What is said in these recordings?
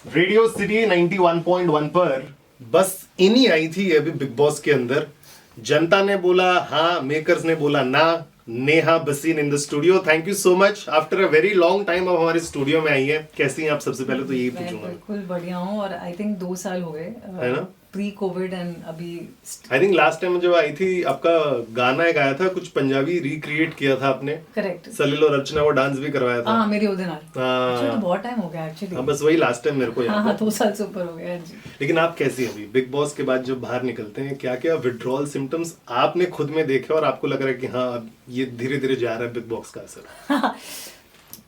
Radio city 91.1 पर बस इन्हीं आई थी अभी बिग बॉस के अंदर। जनता ने बोला हाँ, मेकर्स ने बोला ना। नेहा बसीन in the studio, thank you so much. After a very long time अब हमारे स्टूडियो में आई है। कैसी हैं आप? सबसे पहले तो यही मैं पूछूंगा। बिल्कुल बढ़िया हूँ और आई थिंक 2 साल हो गए है ना? प्री कोविड एंड अभी आई थिंक लास्ट टाइम जब आई थी आपका गाना एक आया था, कुछ पंजाबी रिक्रिएट किया था आपने। करेक्ट। सलील और अर्चना को डांस भी करवाया था। हाँ मेरी ओदे नाल। अच्छा तो हाँ बहुत टाइम हो गया एक्चुअली। हाँ, बस वही लास्ट टाइम मेरे को हाँ याद हाँ है। 2 साल से ऊपर हो गया जी। लेकिन आप कैसी हैं अभी बिग बॉस के बाद जब बाहर निकलते हैं? क्या क्या विड्रॉल सिम्टम्स आपने खुद में देखे और आपको लग रहा है कि हाँ अब ये धीरे धीरे जा रहा है बिग बॉस का असर?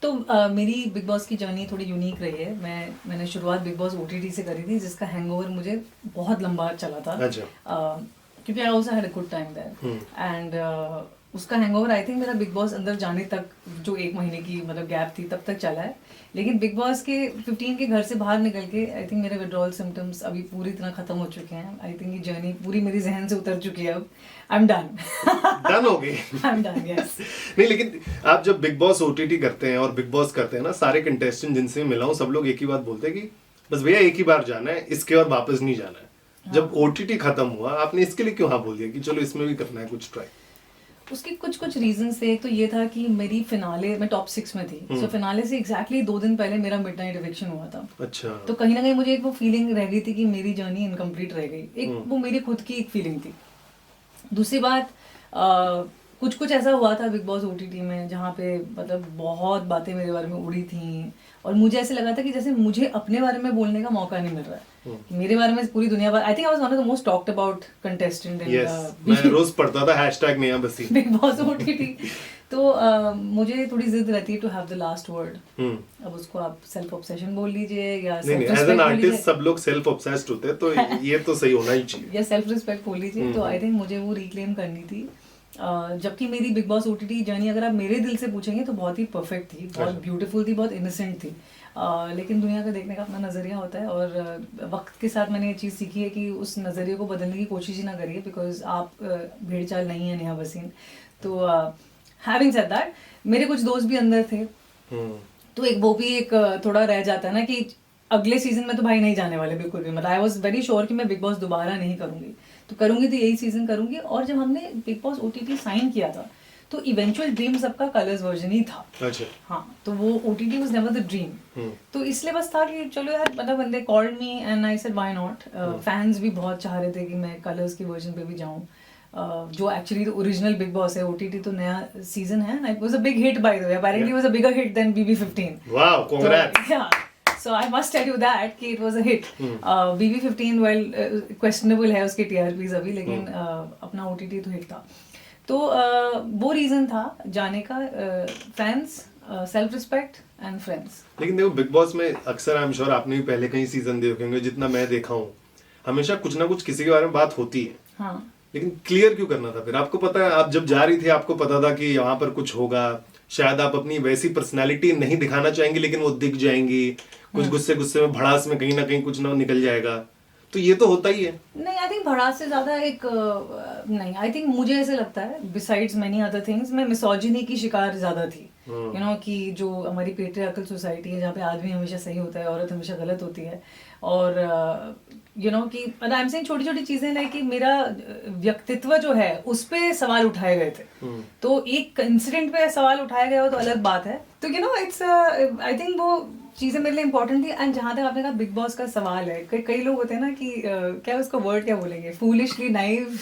तो मेरी बिग बॉस की जर्नी थोड़ी यूनिक रही है। मैंने शुरुआत बिग बॉस ओटीटी से करी थी, जिसका हैंगओवर मुझे बहुत लंबा चला था। अच्छा। क्योंकि I also had a good time there and उसका हैंगओवर आई थिंक मेरा बिग बॉस अंदर जाने तक जो 1 महीने की मतलब गैप थी तब तक चला है। लेकिन बिग बॉस के 15 के घर से बाहर निकल के आई थिंक मेरे विड्रॉल सिम्टम्स अभी पूरी तरह खत्म हो चुके हैं। आई थिंक ये जर्नी पूरी मेरी जहन से उतर चुकी है। अब आई एम डन। डन हो गई? I am done, yes. नहीं, लेकिन आप जब बिग बॉस ओटीटी करते हैं और बिग बॉस करते हैं ना, सारे कंटेस्टेंट जिनसे मैं मिला हूँ सब लोग एक ही बात बोलते हैं कि बस भैया एक ही बार जाना है, इसके बाद वापस नहीं जाना है। जब ओटीटी खत्म हुआ आपने इसके लिए क्यों हाँ बोल दिया कि चलो इसमें भी करना है कुछ ट्राई? उसके कुछ रीजंस थे। एक तो ये था कि मेरी फिनाले मैं टॉप 6 में थी, सो फिनाले से एग्जैक्टली 2 दिन पहले मेरा मिडनाइट इविक्शन हुआ था। अच्छा। तो कहीं ना कहीं मुझे एक वो फीलिंग रह गई थी कि मेरी जर्नी इनकम्प्लीट रह गई। एक वो मेरी खुद की एक फीलिंग थी। दूसरी बात कुछ ऐसा हुआ था बिग बॉस ओटीटी में जहाँ पे मतलब बहुत बातें मेरे बारे में उड़ी थी और मुझे ऐसे लगा था कि जैसे मुझे अपने बारे में बोलने का मौका नहीं मिल रहा है कि मेरे बारे में पूरी दुनिया I think I was one of the most talked about contestant in मैं रोज पढ़ता था हैशटैग नेहा बसीन बिग बॉस ओटीटी। तो मुझे थोड़ी जिद रहती है to have the last word. अब उसको आप सेल्फ ऑब्सेशन बोल लीजिए या नहीं नहीं, एज एन आर्टिस्ट सब लोग सेल्फ ऑब्सेस्ड होते हैं, तो ये तो सही होना ही चाहिए। या सेल्फ रिस्पेक्ट बोल लीजिए। तो आई थिंक मुझे वो रिक्लेम करनी थी। जबकि मेरी बिग बॉस ओटीटी जर्नी अगर आप मेरे दिल से पूछेंगे तो बहुत ही परफेक्ट थी, बहुत ब्यूटीफुल थी, बहुत इनोसेंट थी। लेकिन दुनिया का देखने का अपना नज़रिया होता है और वक्त के साथ मैंने ये चीज़ सीखी है कि उस नज़रिए को बदलने की कोशिश ही ना करिए, बिकॉज आप भेड़ चाल नहीं है नेहा बसीन। तो हैविंग सेड दैट मेरे कुछ दोस्त भी अंदर थे, तो एक वो भी एक थोड़ा रह जाता है ना कि अगले सीजन में तो भाई नहीं जाने वाले बिल्कुल भी। मतलब आई वॉज वेरी श्योर कि मैं बिग बॉस दोबारा नहीं करूंगी, तो करूंगी तो यही सीजन करूंगी। और जब हमने बिग बॉस ओटीटी साइन किया था तो इवेंचुअल ड्रीम सबका कलर्स वर्जन ही था। अच्छा। हाँ, तो वो OTT was never the dream. तो इसलिए बस था कि चलो यार, मतलब they called me and I said why not. Fans भी बहुत चाह रहे थे कि मैं कलर्स की वर्जन पे भी जाऊं, जो एक्चुअली तो ओरिजिनल बिग बॉस है। ओटीटी तो नया सीजन है ना, it was a big hit by the way, apparently was a bigger hit than BB15। Wow, congrats. So I must tell you that कि it was a hit. BB15 well questionable है उसके TRPs अभी, लेकिन अपना OTT तो hit था। तो वो रीजन था जाने का, fans, self respect and friends. लेकिन देखो बिग बॉस में अक्सर, आई एम श्योर आपने भी पहले कई सीजन देखे होंगे, जितना मैं देखा हूँ हमेशा कुछ ना कुछ किसी के बारे में बात होती है। हाँ। लेकिन क्लियर क्यों करना था फिर? आपको पता है आप जब जा रही थी आपको पता था कि यहाँ पर कुछ होगा, शायद आप अपनी वैसी पर्सनालिटी नहीं दिखाना चाहेंगी लेकिन वो दिख जाएंगी, कुछ गुस्से में भड़ास में कहीं ना कहीं कुछ ना निकल जाएगा, तो ये तो होता ही है। नहीं, आई थिंक भड़ास से ज्यादा एक नहीं, आई थिंक मुझे ऐसे लगता है बिसाइड्स मेनी अदर थिंग्स मैं मिसोजिनी की शिकार ज्यादा थी। यू नो कि जो हमारी पेट्रियार्कल सोसाइटी है जहाँ पे आदमी हमेशा सही होता है, औरत हमेशा गलत होती है। और यू नो कि आई एम सेइंग छोटी छोटी चीजें ना कि मेरा व्यक्तित्व जो है उस पे सवाल उठाए गए थे। तो एक इंसिडेंट पे सवाल उठाया गया हो तो अलग बात है। तो you know it's I think वो चीजें मेरे लिए इंपॉर्टेंट थी। एंड जहाँ तक आपने कहा बिग बॉस का सवाल है, कई लोग होते हैं ना कि क्या उसका वर्ड क्या बोलेंगे, फूलिशली नाइव।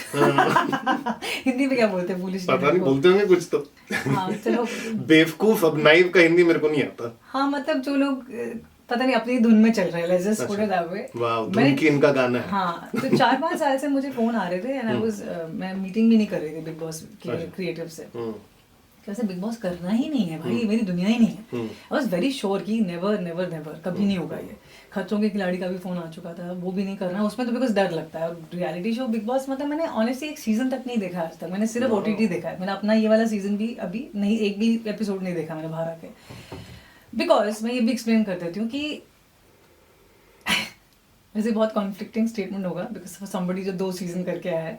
हिंदी में क्या बोलते हैं फूलिशली? पता नहीं, बोलते होंगे कुछ तो। हाँ चलो, बेवकूफ। अब नाइव का हिंदी मेरे को नहीं आता। हाँ मतलब जो लोग पता नहीं अपनी धुन में चल रहे हैं, let's just put it that way. वाह, धुन की इनका गाना है। हाँ, तो 4-5 साल से मुझे फोन आ रहे थे एंड आई वाज मैं मीटिंग भी नहीं कर रही थी बिग बॉस के क्रिएटिव से। कैसे बिग बॉस करना ही नहीं है भाई, ये मेरी दुनिया ही नहीं है। आई वाज वेरी श्योर कि नेवर नेवर नेवर कभी नहीं होगा ये। खतरों के खिलाड़ी का भी फोन आ चुका था, वो भी नहीं करना उसमें तो बिकॉज डर लगता है। और रियलिटी शो बिग बॉस मतलब मैंने ऑनेस्टली एक सीजन तक नहीं देखा आज तक। मैंने सिर्फ ओटीटी देखा है। मैंने अपना ये वाला सीजन भी अभी नहीं, एक भी एपिसोड नहीं देखा मैंने बाहर आके। बिकॉज मैं ये भी एक्सप्लेन कर देती हूँ कि वैसे बहुत कॉन्फ्लिक्टिंग स्टेटमेंट होगा बिकॉज समबडी जो 2 सीजन करके आया है,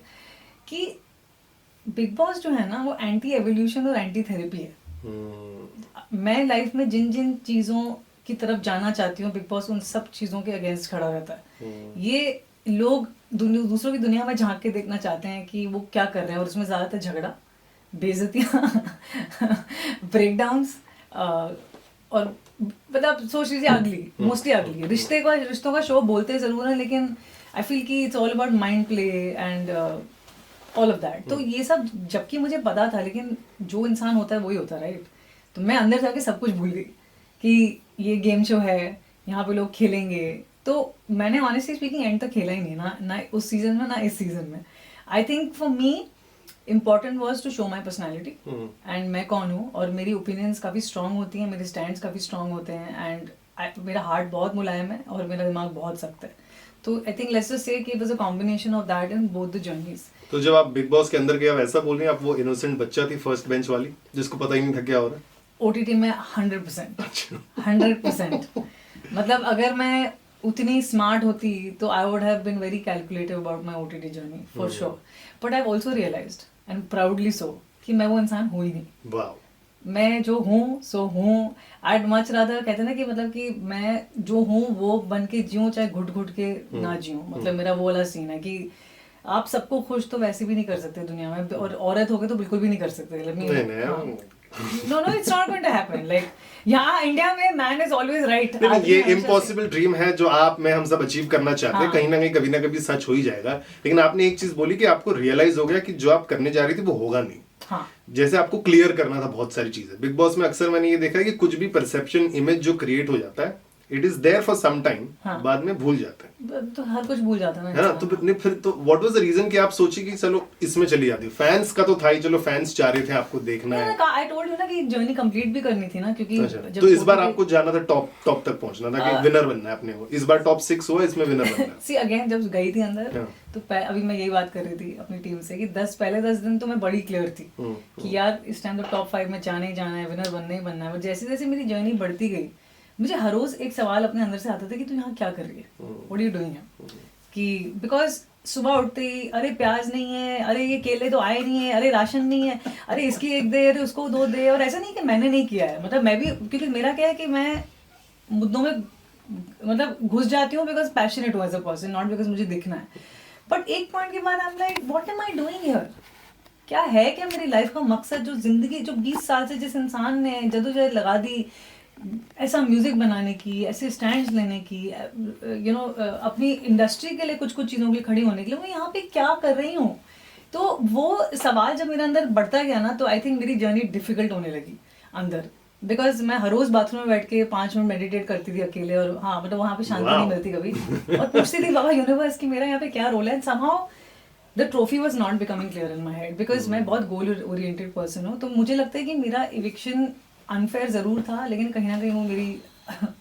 कि बिग बॉस जो है ना वो एंटी एवोल्यूशन और एंटी थेरेपी है। मैं लाइफ में जिन जिन चीज़ों की तरफ जाना चाहती हूँ, बिग बॉस उन सब चीज़ों के अगेंस्ट खड़ा रहता है। ये लोग दूसरों की दुनिया में झांक के देखना चाहते हैं कि वो क्या कर रहे हैं, और उसमें ज़्यादातर झगड़ा, बेइज्जतियाँ, ब्रेकडाउन्स, और मतलब सोच लीजिए अगली, मोस्टली अगली रिश्तों का शो बोलते ज़रूर हैं, लेकिन आई फील कि it's all about mind play and all of that. तो ये सब जबकि मुझे पता था, लेकिन जो इंसान होता है वही होता है, राइट? तो मैं अंदर जाके सब कुछ भूल गई कि ये गेम शो है, यहाँ पे लोग खेलेंगे। तो मैंने ऑनेस्टली स्पीकिंग एंड तक खेला ही नहीं, ना उस सीजन में ना इस सीजन में। I think for me important was to show my personality and मैं कौन हूँ, और मेरी ओपिनियंस काफ़ी स्ट्रांग होती हैं, मेरे स्टैंड्स काफ़ी स्ट्रांग होते हैं, एंड मेरा हार्ट बहुत मुलायम है और मेरा दिमाग बहुत सख्त है। तो I think let's just say कि it was a combination of that in both the journeys. तो जब आप बिग बॉस के अंदर गए, आप ऐसा बोल रही हैं आप वो इनोसेंट बच्चा थी फर्स्ट बेंच वाली जिसको पता ही नहीं था क्या हो रहा है? ओटीटी में 100% मतलब अगर मैं उतनी स्मार्ट होती तो I would have been very calculative about my OTT journey for sure. But I have also realised and proudly so कि मैं वो इंसान हूँ ही नहीं। वाह, मैं जो हूँ सो हूँ। I'd much rather, कहते हैं ना कि मतलब कि मैं जो हूँ वो बन के जीऊँ, चाहे घुट घुट के ना जीऊँ। मतलब मेरा वो वाला सीन है कि आप सबको खुश तो वैसे भी नहीं कर सकते दुनिया में, और औरत हो गए तो बिल्कुल भी नहीं कर सकते। No it's not going to happen. Like यहाँ इंडिया में मैन इज ऑलवेज राइट। ये इम्पॉसिबल ड्रीम है जो आप मैं हम सब अचीव करना चाहते हैं, कहीं ना कहीं कभी ना कभी सच हो ही जाएगा। लेकिन आपने एक चीज बोली कि आपको रियलाइज हो गया कि जो आप करने जा रही थी वो होगा नहीं। हाँ। जैसे आपको क्लियर करना था बहुत सारी चीजें। बिग बॉस में अक्सर मैंने ये देखा है कि कुछ भी परसेप्शन इमेज जो क्रिएट हो जाता है, it is there for some time, बाद में भूल जाते हैं। तो हर कुछ भूल जाता है ना? तो फिर तो व्हाट वाज द रीजन कि आप सोची कि चलो इसमें चली जाती? फैंस का तो था ही, चलो फैंस चाह रहे थे आपको देखना है। आई टोल्ड यू ना कि जर्नी कंप्लीट भी करनी थी ना, क्योंकि तो इस बार आपको जाना था टॉप तक पहुंचना था कि विनर बनना है अपने को। इस बार टॉप 6 हुआ, इसमें विनर बनना है। सी अगेन जब गई थी अंदर तो अभी मैं यही बात कर रही थी अपनी टीम से कि पहले 10 दिन तो मैं बड़ी क्लियर थी कि यार इस टाइम तो टॉप 5 में जाना ही जाना है, विनर बनना ही बनना है। और जैसे जैसे मेरी जर्नी बढ़ती गई, मुझे हर रोज एक सवाल अपने अंदर से आता था कि तू यहाँ क्या कर रही है, व्हाट आर यू डूइंग है? कि बिकॉज सुबह उठते ही अरे प्याज नहीं है, अरे ये केले तो आए नहीं है, अरे राशन नहीं है, अरे इसकी एक दे, अरे उसको 2 दे। और ऐसा नहीं कि मैंने नहीं किया है, मतलब मैं भी, क्योंकि मेरा क्या है कि मैं मुद्दों में मतलब घुस जाती हूँ बिकॉज पैशनेट हूँ as a person, not because मुझे दिखना है। बट एक पॉइंट के बाद I am like what am I doing here? क्या है क्या मेरी लाइफ का मकसद? जो जिंदगी, जो 20 साल से जिस इंसान ने जदोजहद लगा दी ऐसा म्यूजिक बनाने की, ऐसे स्टैंड्स लेने की, यू नो अपनी इंडस्ट्री के लिए कुछ चीज़ों के लिए खड़ी होने के लिए, मैं यहाँ पे क्या कर रही हूँ? तो वो सवाल जब मेरे अंदर बढ़ता गया ना, तो आई थिंक मेरी जर्नी डिफिकल्ट होने लगी अंदर। बिकॉज मैं हर रोज बाथरूम में बैठ के 5 मिनट मेडिटेट करती थी अकेले, और हाँ मतलब वहाँ पे शांति नहीं मिलती कभी, और पूछती थी बाबा यूनिवर्स की मेरा यहाँ पे क्या रोल है। Somehow the trophy was not becoming clear in my head, because मैं बहुत गोल ओरिएंटेड पर्सन हूँ। तो मुझे लगता है कि मेरा इविक्शन अनफेयर जरूर था, लेकिन कहीं ना कहीं वो मेरी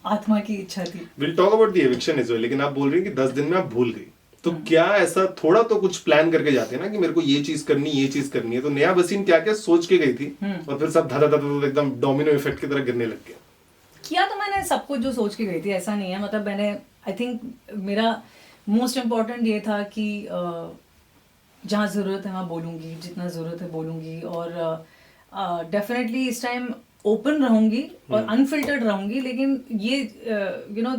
आत्मा की इच्छा थी। Will talk about the eviction is well. लेकिन आप बोल रही हैं कि 10 दिन में आप भूल गई, तो क्या ऐसा थोड़ा तो कुछ प्लान करके जाते हैं ना कि मेरे को ये चीज करनी, ये चीज करनी है? तो नेहा भसीन क्या क्या सोच के गई थी और फिर सब धड़ा धड़ा एकदम डोमिनो इफेक्ट की तरह गिरने लग गया? किया तो मैंने सब कुछ जो सोच के गई थी, ऐसा नहीं है। मतलब मैंने आई थिंक मेरा मोस्ट इम्पोर्टेंट ये था कि जहाँ ज़रूरत है वहाँ बोलूँगी, जितना ज़रूरत है बोलूँगी, और डेफिनेटली इस टाइम ओपन रहूंगी और अनफिल्टर्ड रहूंगी। लेकिन ये you know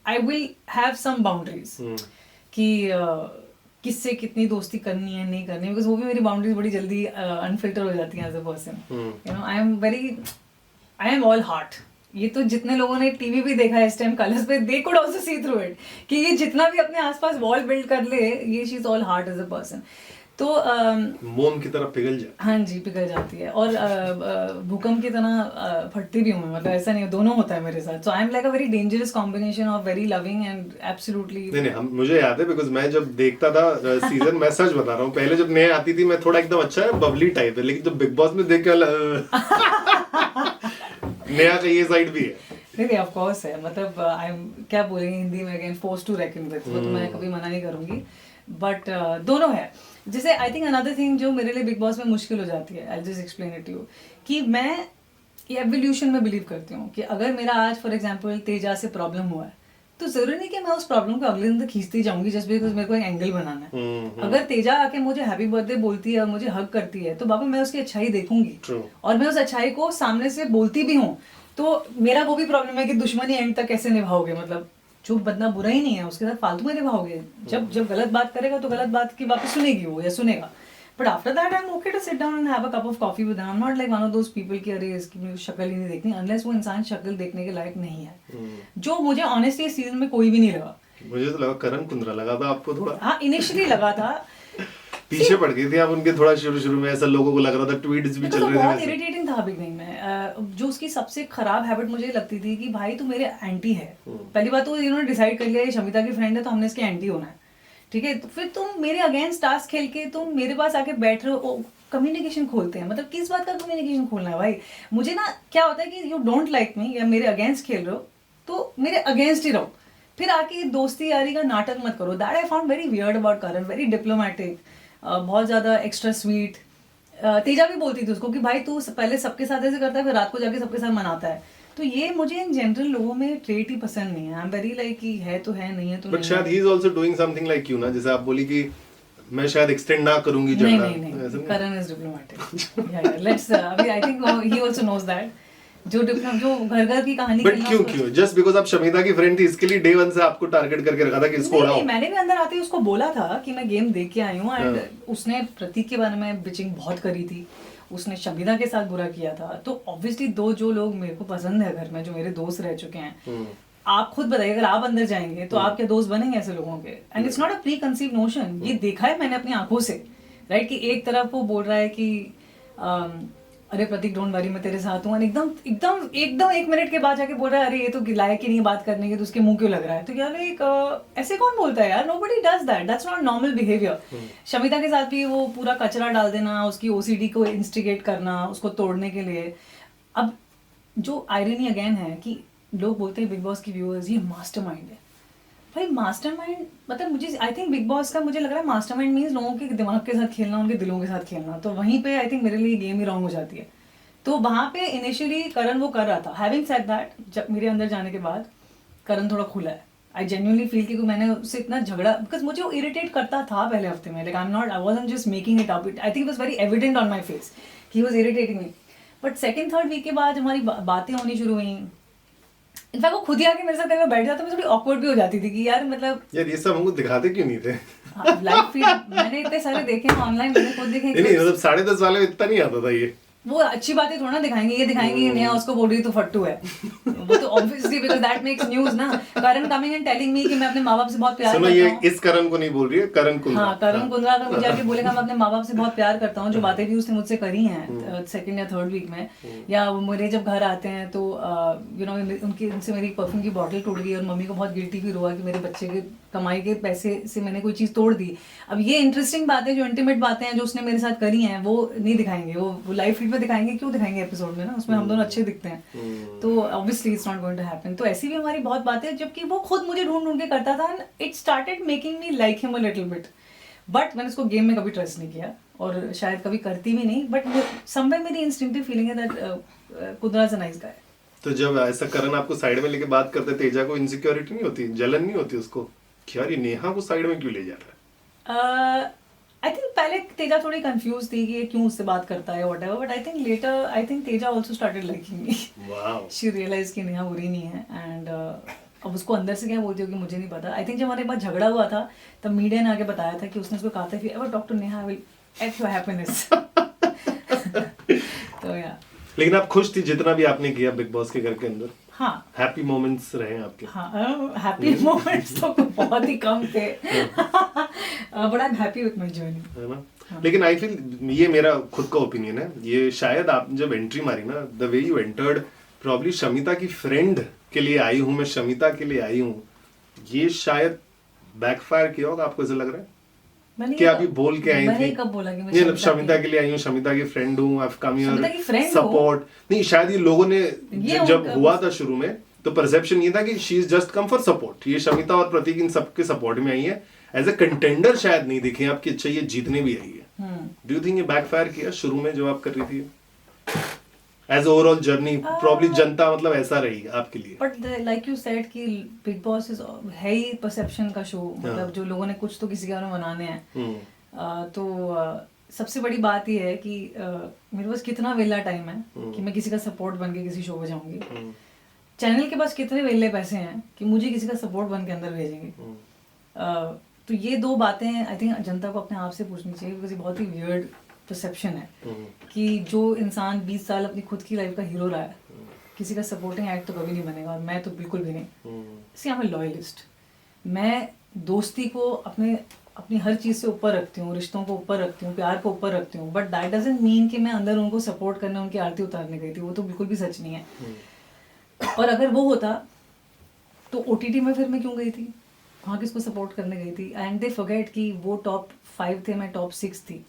I will have some boundaries कि किससे कितनी दोस्ती करनी है, नहीं करनी, बिकॉज वो भी मेरी बाउंड्रीज बड़ी जल्दी अनफिल्टर हो जाती हैं as a person. You know I am all heart. ये तो जितने लोगों ने टीवी भी देखा है इस टाइम कलर्स पे, they could also C through it कि ये जितना भी अपने आसपास वॉल बिल्ड कर ले, ये she is all heart as a person. तो मोम की तरह पिघल जाए। हाँ जी, पिघल जाती है, और भूकंप की तरह फटती भी हूँ मैं। मतलब ऐसा नहीं, दोनों होता है मेरे साथ। So I am like a very dangerous combination of very loving and absolutely. नहीं, मुझे याद है बिकॉज मैं जब देखता था सीजन, मैं सच बता रहा हूँ, पहले जब नया आती थी मैं थोड़ा एकदम अच्छा है बबली टाइप है, लेकिन जब बिग बॉस में देख के नया का ये साइड भी है। नहीं ऑफ कोर्स है, मतलब आई एम क्या बोलेंगे हिंदी में, again force to reckon with, तो मैं कभी मना नहीं करूंगी। बट दोनों है। जैसे आई थिंक अनदर थिंग जो मेरे लिए बिग बॉस में मुश्किल हो जाती है, I just explain it you, कि मैं एवोल्यूशन में बिलीव करती हूँ कि अगर मेरा आज फॉर एग्जांपल तेजा से प्रॉब्लम हुआ है, तो जरूरी नहीं कि मैं उस प्रॉब्लम को अगले दिन तक खींचती जाऊंगी जस्ट बिकॉज मेरे को एक एंगल बनाना है। अगर तेजा आके मुझे हैप्पी बर्थडे बोलती है और मुझे हग करती है, तो बाबा मैं उसकी अच्छाई देखूंगी और मैं उस अच्छाई को सामने से बोलती भी हूँ, तो मेरा वो भी प्रॉब्लम है कि दुश्मनी एंड तक कैसे निभाओगे, मतलब जो बंदा बुरा ही नहीं है उसके साथ फालतू में निभाओगे, जब गलत बात करेगा तो गलत बात की वापस सुनेगी वो या सुनेगा, but after that I am okay to sit down and have a cup of coffee with, I am not like one of those people कि अरे इसकी मुझे शक्ल ही नहीं देखनी, अनलेस वो इंसान शक्ल देखने के लायक नहीं है, जो मुझे ऑनेस्टली इस सीजन में कोई भी नहीं लगा। मुझे तो लगा करण कुंद्रा लगा था आपको थोड़ा, हाँ इनिशियली लगा था, पीछे पड़ गई थी आप उनके थोड़ा शुरू में, ऐसा लोगों को लग रहा था, ट्वीट्स भी चल रहे थे बहुत वैसे। इरिटेटिंग था बिगनिंग में। जो उसकी सबसे खराब हैबिट मुझे लगती थी कि भाई तू मेरे एंटी है, पहली बात तो इन्होंने डिसाइड कर लिया ये शमिता की फ्रेंड है तो हमने इसके एंटी होना है, ठीक है, तो फिर तुम मेरे अगेंस्ट टास्क खेल के तुम मेरे पास आके बैठ रहे हो, कम्युनिकेशन खोलते हैं, मतलब किस बात का कम्युनिकेशन खोलना है भाई, मुझे ना क्या होता है कि यू डोंट लाइक मी या मेरे अगेंस्ट खेल रहे हो तो मेरे अगेंस्ट ही रहो, फिर आके दोस्ती यारी का नाटक मत करो। That I found very weird about Karan, very diplomatic, बहुत ज्यादा एक्स्ट्रा स्वीट। तेजा भी बोलती थी उसको कि भाई तू पहले सबके साथ ऐसे करता है फिर रात को जाके सबके साथ मनाता है, तो ये मुझे इन जनरल लोगों में ट्रेट ही पसंद नहीं है। आई एम वेरी लाइक कि है तो है, नहीं है तो बट नहीं शायद है। He is also doing something like you ना, जैसे आप बोली कि मैं शायद एक्सटेंड ना करूंगी नहीं झगड़ा, नहीं ऐसा नहीं, करण इज डिप्लोमेटिक, लेट्स अभी I think he also knows that, जो घर घर की कहानी बट खेलना क्यों उसको- क्यों जस्ट बिकॉज आप शमिता की फ्रेंड थी इसके लिए डे वन से आपको टारगेट करके रखा था कि इसको नहीं, उड़ाओ? मैंने भी अंदर आते ही उसको बोला था कि मैं गेम देख के आई हूँ, एंड हाँ। उसने प्रतीक के बारे में बिचिंग बहुत करी थी, उसने शमिता के साथ बुरा किया था, तो ऑब्वियसली जो लोग मेरे को पसंद है घर में, जो मेरे दोस्त रह चुके हैं, आप खुद बताइए अगर आप अंदर जाएंगे तो आपके दोस्त बनेंगे ऐसे लोगों के, and it's not a pre conceive notion, ये देखा है मैंने अपनी आंखों से, राइट, कि एक तरफ वो बोल रहा है कि अरे प्रतीक डोंट वरी मैं तेरे साथ हूँ, एकदम एकदम एकदम 1 मिनट के बाद जाके बोल रहा है अरे ये तो लायक ही नहीं है बात करने की, तो उसके मुंह क्यों लग रहा है, तो यार एक ऐसे कौन बोलता है यार, nobody does that, that's not normal behaviour. Shamita के साथ भी वो पूरा कचरा डाल देना, उसकी ओसीडी को इंस्टिगेट करना उसको तोड़ने के लिए। अब जो आयरनी अगेन है कि लोग बोलते हैं बिग बॉस की व्यूअर्स ये मास्टरमाइंड है, भाई मास्टरमाइंड मतलब मुझे आई थिंक बिग बॉस का मुझे लग रहा है मास्टरमाइंड मींस लोगों के दिमाग के साथ खेलना, उनके दिलों के साथ खेलना, तो वहीं पे आई थिंक मेरे लिए गेम ही रॉन्ग हो जाती है। तो वहां पे इनिशियली करण वो कर रहा था, हैविंग सेड दैट जब मेरे अंदर जाने के बाद करण थोड़ा खुला है, आई जेन्युइनली फील कि मैंने उससे इतना झगड़ा, बिकॉज मुझे वो इरिटेट करता था पहले हफ्ते में, like I wasn't just making it up, I think it was very evident on my face he was irritating me, but second third week के बाद हमारी बातें होनी शुरू हुई, इनफैक्ट वो खुद ही आके मेरे साथ कभी बैठ जाता, मैं थोड़ी ऑकवर्ड भी हो जाती थी कि यार मतलब यार ये सब हमको दिखाते क्यों नहीं थे? लाइव फीड मैंने इतने सारे देखे हैं ऑनलाइन, मैंने खुद देखे हैं। नहीं मतलब 10:30 वाले में इतना नहीं आता था ये। वो अच्छी बातें थोड़ा ना दिखाएंगे, ये दिखाएंगे ये नया उसको बोल रही तो फट्टू है, वो तो obviously because that makes news ना। करण कमिंग एंड टेलिंग मी कि मैं अपने माँ बाप से बहुत प्यार सुनो करता ये हूँ। इस करण को नहीं बोल रही है, करण कुंद्रा। हाँ करण कुंद्रा अगर मुझे आके बोलेगा मैं अपने माँ बाप से बहुत प्यार करता हूँ, जो बातें भी उसने मुझसे करी हैं सेकंड या थर्ड वीक में, या वो मेरे जब घर आते हैं तो यू नो उनसे मेरी परफ्यूम की बॉटल टूट गई और मम्मी को बहुत गिल्टी फील हुआ कि मेरे बच्चे के कमाई के पैसे से मैंने कोई चीज़ तोड़ दी। अब ये इंटरेस्टिंग बातें जो इंटीमेट बातें हैं जो उसने मेरे साथ करी हैं वो नहीं दिखाएंगे, वो लाइव फीड पे दिखाएंगे, क्यों दिखाएंगे एपिसोड में ना, उसमें हम दोनों अच्छे दिखते हैं, तो obviously it's not going to happen. तो ऐसी भी हमारी बहुत बातें, जबकि वो खुद मुझे ढूंढ ढूंढ के करता था, it started making me like him a little bit, but मैंने उसको गेम में कभी ट्रस्ट नहीं किया और शायद कभी करती भी नहीं, बट समवेयर मेरी इंस्टिंक्टिव फीलिंग है that Kundra is a nice guy. तो जब ऐसा करण आपको साइड में लेके बात करते, तेजा को इनसिक्योरिटी नहीं होती, जलन नहीं होती उसको कि यार ये नेहा को साइड में क्यों ले जा रहा है? आई थिंक पहले तेजा थोड़ी कंफ्यूज थी कि ये क्यों उससे बात करता है whatever, but I think later I think Teja also started liking me. Wow. She realise कि नेहा बुरी नहीं है, एंड अब उसको अंदर से क्या बोलती हो कि मुझे नहीं पता। आई थिंक जब हमारे पास झगड़ा हुआ था तब मीडिया ने आके बताया था कि उसने उसको कहा था कि ever talk to Neha will ate your happiness. तो या लेकिन आप खुश थी जितना भी आपने किया बिग बॉस के घर के अंदर? हाँ हैप्पी मोमेंट्स रहे हैं आपके? हाँ हैप्पी मोमेंट्स तो बहुत ही कम थे, but I am happy with my journey, है ना? लेकिन आई फील, ये मेरा खुद का ओपिनियन है, ये शायद आप जब एंट्री मारी ना, the way you entered, probably Shamita की फ्रेंड के लिए आई हूँ मैं, शमिता के लिए आई हूँ, ये शायद बैकफायर किया होगा, आपको ऐसा लग रहा है? क्या अभी बोल के आई मैंने थी? कब बोला कि मैं नहीं, शमिता के लिए आई हूँ, शमिता की फ्रेंड हूँ, आई हैव कम शमिता की हियर friend सपोर्ट। नहीं, शायद ये लोगों ने ये जब उनका- हुआ था शुरू में तो परसेप्शन ये था कि she is just come for support, ये शमिता और प्रतीक इन सबके सपोर्ट में आई है, एज अ कंटेंडर शायद नहीं दिखे आपकी, अच्छा ये जीतने भी आई है। डू यू थिंक ये बैकफायर किया शुरू में जो आप कर रही थी? एज ओवरऑल जर्नी प्रॉब्ली जनता मतलब ऐसा रही आपके लिए? बट लाइक यू सेड कि बिग बॉस इज है ही परसेप्शन का शो, मतलब जो लोगों ने कुछ तो किसी के बारे में बनाने हैं, तो सबसे बड़ी बात ये है कि मेरे पास कितना वेला टाइम है कि मैं किसी का सपोर्ट बन के किसी शो पे जाऊंगी, चैनल के पास कितने वेले पैसे हैं कि मुझे किसी का सपोर्ट बन के अंदर भेजेंगे। तो ये दो बातें आई थिंक जनता को अपने आप से पूछनी चाहिए, बिकॉज ये बहुत ही वियर्ड परसेप्शन है कि जो इंसान 20 साल अपनी खुद की लाइफ का हीरो रहा है, किसी का सपोर्टिंग एक्ट तो कभी नहीं बनेगा, और मैं तो बिल्कुल भी नहीं। सी आई एम अ लॉयलिस्ट। मैं दोस्ती को अपनी हर चीज़ से ऊपर रखती हूँ, रिश्तों को ऊपर रखती हूँ, प्यार को ऊपर रखती हूँ, बट दैट डजंट मीन कि मैं अंदर उनको सपोर्ट करने, उनकी आरती उतारने गई थी। वो तो बिल्कुल भी सच नहीं है। और अगर वो होता तो OTT में फिर मैं क्यों गई थी, वहाँ किसको सपोर्ट करने गई थी? एंड दे फॉरगेट कि वो टॉप 5 थे, मैं टॉप 6 थी।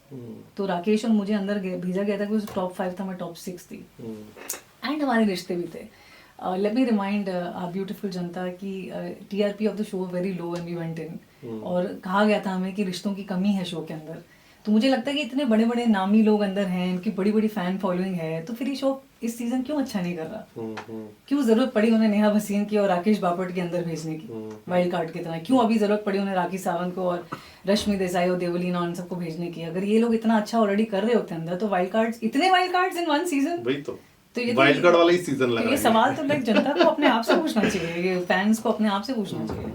तो राकेश और मुझे अंदर भेजा गया था कि उस टॉप 5 था, मैं टॉप 6 थी। एंड हमारे रिश्ते भी थे। Let me remind our beautiful जनता कि TRP of the show very low when we went in, और कहा गया था हमें कि रिश्तों की कमी है शो के अंदर। तो मुझे लगता है कि इतने बड़े बड़े नामी लोग अंदर हैं, इनकी बड़ी बड़ी फैन फॉलोइंग है, तो फिर ये शो इस सीजन क्यों अच्छा नहीं कर रहा? क्यों जरूरत पड़ी उन्हें नेहा भसीन की और राकेश बापट के अंदर भेजने की वाइल्ड कार्ड की तरह? क्यों अभी जरूरत पड़ी उन्हें राखी सावंत को और रश्मि देसाई और देवलीना और इन सबको भेजने की? अगर ये लोग इतना अच्छा ऑलरेडी कर रहे होते अंदर, तो वाइल्ड कार्ड्स, इतने wild cards in one season, वही तो ये वाइल्ड कार्ड वाला ही सीजन लग तो रहा ये है। सवाल तो लाइक जनता को अपने आप से पूछना चाहिए, ये फैंस को अपने आप से पूछना चाहिए।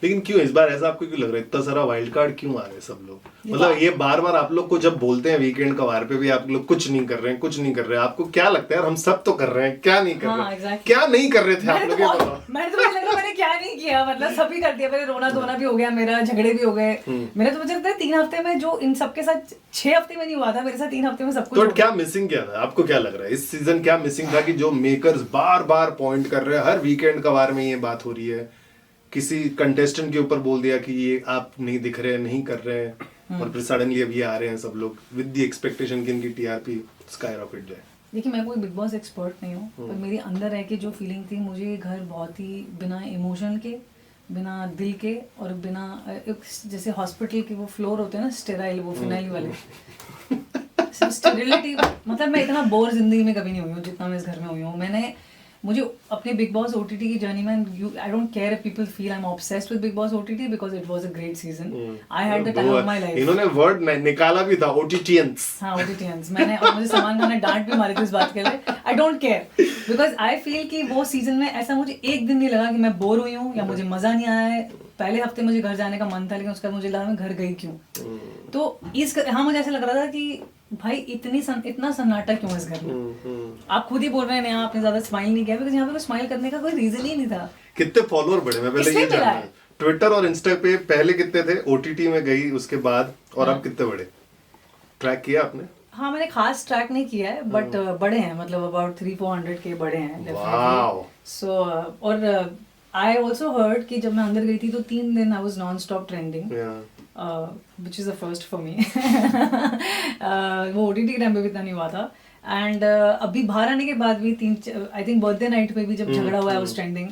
लेकिन क्यों इस बार ऐसा आपको क्यों लग रहा है, इतना सारा वाइल्ड कार्ड क्यों आ रहे हैं सब लोग? मतलब ये बार बार आप लोग को जब बोलते हैं वीकेंड कवार पे भी आप लोग कुछ नहीं कर रहे हैं, कुछ नहीं कर रहे हैं, आपको क्या लगता है यार हम सब तो कर रहे हैं, क्या नहीं कर हाँ, रहे? exactly. क्या नहीं कर रहे थे आप लोग, ये बताओ। मैंने क्या नहीं किया, मतलब सभी कर दिया। मेरे रोना धोना भी हो गया, मेरा झगड़े भी हो गए मेरे। तो मुझे लगता है 3 हफ्ते में जो इन सबके साथ 6 हफ्ते में नहीं हुआ था, मेरे साथ 3 हफ्ते में सब कुछ तो हो गया। क्या मिसिंग क्या था, आपको क्या लग रहा है इस सीजन क्या मिसिंग था कि जो मेकर्स बार बार पॉइंट कर रहे हैं, हर वीकेंड कवार में ये बात हो रही है, किसी कंटेस्टेंट के ऊपर बोल दिया कि ये आप नहीं दिख रहे हैं, नहीं कर रहे हैं, और फिर सडनली अब ये आ रहे हैं सब लोग विद द एक्सपेक्टेशन कि इनकी TRP स्काई रॉकेट जाए। देखिए, मैं कोई बिग बॉस एक्सपर्ट नहीं हूँ, पर मेरे अंदर है कि जो फीलिंग थी, मुझे ये घर बहुत ही बिना इमोशन के, बिना दिल के, और बिना जैसे हॉस्पिटल के वो फ्लोर होते हैं ना स्टेराइल, वो फिनाइल वाले स्टेरिलिटी। मतलब मैं इतना बोर जिंदगी में कभी नहीं हुई हूँ जितना मैं इस घर में हुई हूँ। मुझे अपने बिग बॉस OTT की जर्नी में, I don't care if people feel I am obsessed with big boss OTT because it was a great season. I had the time of my life. इन्होंने वर्ड निकाला भी था, OTTians। हाँ, OTTians मैंने, और मुझे सलमान खान ने डांट भी मारी थी इस बात के लिए। I don't care because I feel कि वो सीजन में ऐसा मुझे एक दिन नहीं लगा कि मैं बोर हुई हूँ या मुझे मजा नहीं आया है। पहले हफ्ते मुझे घर जाने का मन था, लेकिन उसके बाद मुझे लगा मैं घर गई क्यों। तो मुझे ऐसा लग रहा था कि भाई इतना सन्नाटा क्यों है इस घर में? आप खुद ही बोल रहे हैं यहाँ आपने ज्यादा स्माइल नहीं किया, बिकॉज यहाँ पे कोई स्माइल करने का कोई रीजन ही नहीं था। कितने फॉलोअर बढ़े, मैं पहले ये जानना है। ट्विटर और इंस्टा पे पहले कितने थे, OTT में गई उसके बाद, और अब कितने बढ़े? ट्रैक किया आपने? हाँ, मैंने खास ट्रैक नहीं किया है, बट बड़े हैं, मतलब अबाउट 300-400 के बड़े हैं। वाओ। सो और आई ऑल्सो हर्ड कि जब मैं अंदर गई थी तो 3 दिन I was non stop trending, which is a first for me. वो OTT के टाइम पे भी इतना नहीं हुआ था। एंड अभी बाहर आने के बाद भी आई थिंक बर्थडे नाइट पे भी जब झगड़ा हुआ है उस ट्रेंडिंग।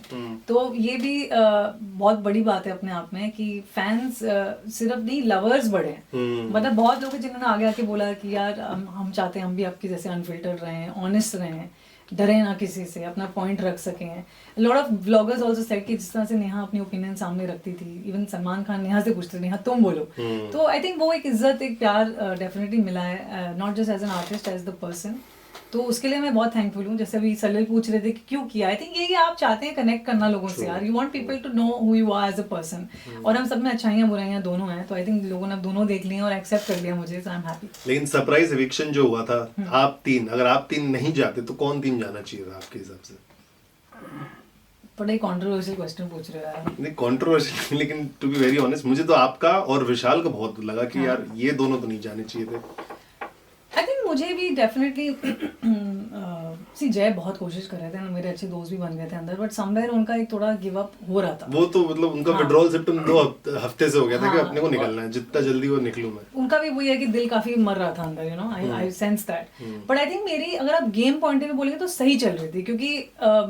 तो ये भी बहुत बड़ी बात है अपने आप में कि फैंस सिर्फ नहीं, लवर्स बढ़े हैं। मतलब बहुत लोग हैं जिन्होंने आगे आके बोला कि यार हम चाहते हैं हम भी आपकी जैसे अनफिल्टर्ड रहें, ऑनेस्ट रहें, डरे ना किसी से, अपना पॉइंट रख सकें। Lot of vloggers also said कि जिस तरह से नेहा अपनी ओपिनियन सामने रखती थी, इवन सलमान खान नेहा से पूछते थे नेहा तुम बोलो। तो आई थिंक वो एक इज्जत, एक प्यार डेफिनेटली मिला है, not just as an artist, as the person. तो उसके लिए मैं बहुत थैंकफुल हूँ। जैसे अभी सलील पूछ रहे थे कि क्यों किया, आई थिंक ये आप चाहते हैं कनेक्ट करना लोगों से यार, you want people to know who you are as a person. और हम सब में अच्छाइयाँ बुराइयाँ दोनों हैं, तो आई थिंक लोगों ने दोनों देख लिया और एक्सेप्ट कर लिया मुझे, सो आई एम हैप्पी। लेकिन सरप्राइज एविक्शन जो हुआ था, अगर आप तीन नहीं जाते तो कौन तीन जाना चाहिए था आपके हिसाब से? बड़ा ही कंट्रोवर्शियल क्वेश्चन पूछ रहे हो यार। नहीं कंट्रोवर्शियल, लेकिन टू बी वेरी ऑनेस्ट मुझे तो आपका और विशाल का बहुत लगा कि यार ये दोनों तो नहीं जाने चाहिए थे। आई थिंक मुझे भी डेफिनेटली जय बहुत कोशिश कर रहे थे ना, मेरे अच्छे दोस्त भी बन गए थे अंदर, बट समवेयर उनका एक थोड़ा गिव अप हो रहा था। वो तो मतलब उनका विड्रॉल सिम्पटम 2 हफ्ते से हो गया था कि अपने को निकलना है, जितना जल्दी वो निकलूं मैं। उनका भी वही है कि दिल काफी मर रहा था अंदर, you know, I sense that. But I think मेरी, अगर आप गेम पॉइंट में बोलेंगे तो सही चल रही थी, क्योंकि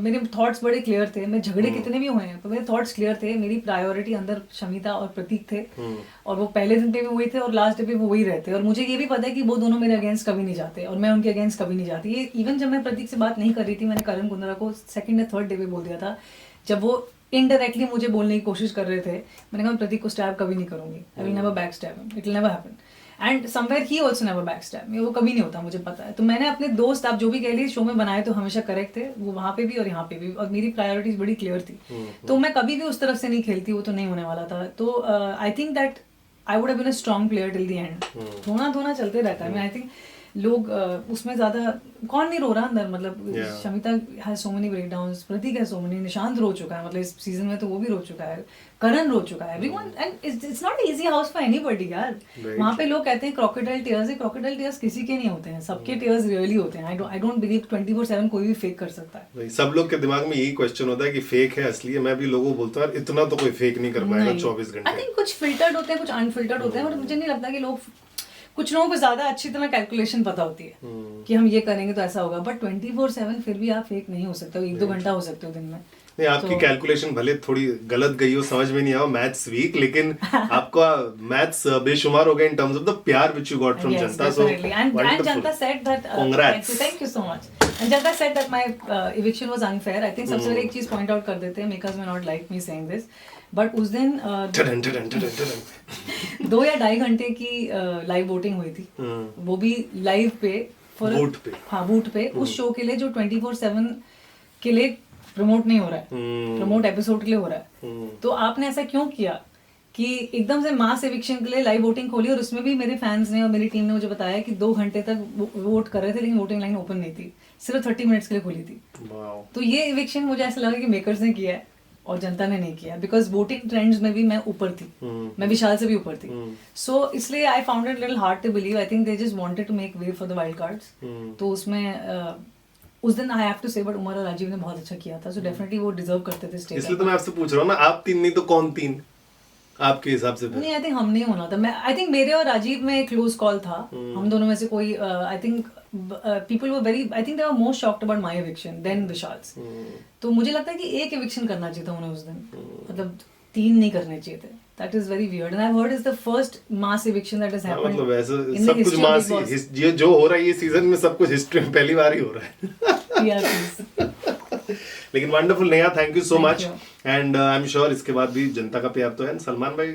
मेरे थॉट्स बड़े क्लियर थे। मैं झगड़े कितने भी हुए हैं तो मेरे थॉट्स क्लियर थे। मेरी प्रायोरिटी अंदर शमिता और प्रतीक थे, और वो पहले दिन पे भी वही थे और लास्ट डे पे वो वही रहते। और मुझे ये भी पता है कि वो दोनों मेरे अगेंस्ट कभी नहीं जाते और मैं उनके अगेंस्ट कभी नहीं जाती। ये इवन जब मैं प्रतीक से बात नहीं कर रही थी, मैंने करण कुंद्रा को सेकंड या थर्ड डे पे बोल दिया था, जब वो इनडायरेक्टली मुझे बोलने की कोशिश कर रहे थे। मैंने कहा मैं प्रतीक को स्टैब कभी नहीं करूंगी, I will never back stab him, it will never happen. And somewhere he also never backstab me, वो कभी नहीं होता, मुझे पता है। तो मैंने अपने दोस्त, आप जो भी कह लीजिए, शो में बनाए तो हमेशा करेक्ट थे, वो वहाँ पे भी और यहाँ पे भी, और मेरी प्रायोरिटीज बड़ी क्लियर थी। तो मैं कभी भी उस तरफ से नहीं खेलती, वो तो नहीं होने वाला था। तो I think that I would have been a strong player till the end. धोना धोना चलते रहता है। आई थिंक लोग उसमें ज्यादा कौन नहीं रो रहा अंदर, मतलब Shamita has so many breakdowns, Prateek है सो मेनी, निशांत रो चुका है, मतलब इस सीजन में तो वो भी रो चुका है, करण रो चुका है, everyone, and it's not easy house for anybody यार। वहाँ पे लोग कहते हैं क्रोकोडाइल टीयर्स है, क्रोकोडाइल टीयर्स किसी के नहीं होते हैं, सबके टीयर्स रियली होते हैं। आई डोंट बिलीव 24/7 कोई भी फेक कर सकता है। सब लोग के दिमाग में यही क्वेश्चन होता है कि फेक है असली है। मैं भी लोगों को बोलता हूँ इतना तो कोई फेक नहीं कर पाएगा 24 घंटे। आई थिंक कुछ फिल्टर्ड होते हैं, कुछ अनफिल्टर्ड होते हैं, और मुझे नहीं लगता कि लोग, कुछ लोगों को ज्यादा अच्छी तरह कैलकुलेशन पता होती है कि हम ये करेंगे तो ऐसा होगा, बट 24/7 फिर भी आप फेक नहीं हो सकते हो, 1-2 घंटा हो सकते हो दिन में। नहीं, आपकी कैलकुलेशन भले थोड़ी गलत गई हो, समझ में नहीं आओ, मैथ्स वीक, लेकिन आपका मैथ्स बेशुमार हो गया इन टर्म्स ऑफ द प्यार which you got from Janata. So and Janta said that Congrats. thank you so much. And Janta said that my eviction was unfair. I think सबसे पहले एक चीज पॉइंट आउट कर देते हैं, makers may not like me saying this, but उस दिन टडन टडन टडन टडन 2 या 2.5 घंटे की लाइव वोटिंग हुई थी, वो भी लाइव पे, बूट पे। हाँ बूट पे, उस शो के लिए जो 24/7 के लिए प्रमोट नहीं हो रहा है, प्रमोट एपिसोड के लिए हो रहा है। तो आपने ऐसा क्यों किया कि एकदम से मास एविक्शन के लिए लाइव वोटिंग खोली, और उसमें भी मेरे फैंस ने और मेरी टीम ने मुझे बताया कि 2 घंटे तक वोट कर रहे थे, लेकिन वोटिंग लाइन ओपन नहीं थी, सिर्फ 30 मिनट्स के लिए खुली थी। तो ये एविक्शन मुझे ऐसा लगा कि मेकर्स ने किया है और जनता ने नहीं किया, बिकॉज वोटिंग ट्रेंड्स में भी मैं ऊपर थी, मैं विशाल से भी ऊपर थी। सो इसलिए I found it little hard to believe. I think they just wanted to make way for the wild cards. तो उसमें उस दिन I have to say, but Umar और राजीव ने बहुत अच्छा किया था, सो डेफिनेटली वो डिजर्व करते थे स्टेज। इसलिए तो मैं आपसे पूछ रहा हूँ ना, आप 3 नहीं तो कौन 3 आपके हिसाब से? नहीं, आई थिंक हम नहीं होना था। मैं आई थिंक मेरे और राजीव में क्लोज कॉल था, हम दोनों में से कोई, I think people were very, I think they were more shocked about my eviction than Vishal's. तो मुझे लगता है कि एक एविक्शन करना चाहिए था उन्हें उस दिन, मतलब 3 नहीं करने चाहिए थे। That is very weird, and I've heard it's the first mass eviction that has happened. मतलब ऐसा in the सब कुछ history of mass Bigg Boss. ही जो हो रहा है ये सीजन में, सब कुछ हिस्ट्री में पहली बार ही हो रहा है। Yeah, please. लेकिन wonderful Neha, thank you so Thank much, you. And I am sure इसके बाद भी जनता का प्यार तो है। सलमान भाई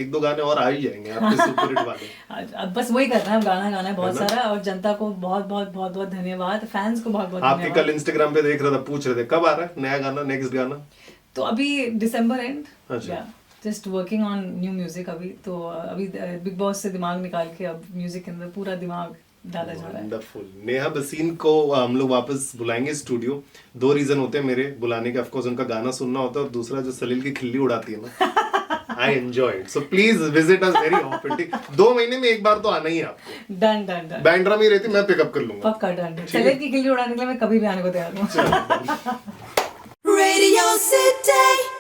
1-2 गाने और आ ही जाएंगे आपके सुपर हिट वाले। अब बस वही करना है, गाना है बहुत सारा, और जनता को बहुत बहुत बहुत बहुत धन्यवाद, फैंस को बहुत बहुत आपके धन्यवाद। कल इंस्टाग्राम पे देख रहा था, पूछ रहे थे कब आ रहा है नया गाना, नेक्स्ट गाना? तो अभी दिसंबर एंड, अच्छा। Just working on new music अभी। तो अभी बिग बॉस से दिमाग निकाल के अब म्यूजिक के अंदर पूरा दिमाग डाला जा रहा है। वंडरफुल। नेहा भसीन को हम लोग वापस बुलाएंगे स्टूडियो। 2 रीजन होते हैं मेरे बुलाने के, ऑफ कोर्स उनका गाना सुनना होता है, और दूसरा जो सलील की खिल्ली उड़ाती है ना, I enjoy it. So please visit us very often. 2 महीने में एक बार तो आना ही है आपको। डन डन डन, बैंड्रा में ही रहती, मैं पिकअप कर लूंगा। पक्का डन। चले की खिल्ली उड़ाने के लिए मैं कभी भी आने को तैयार हूँ। Radio City.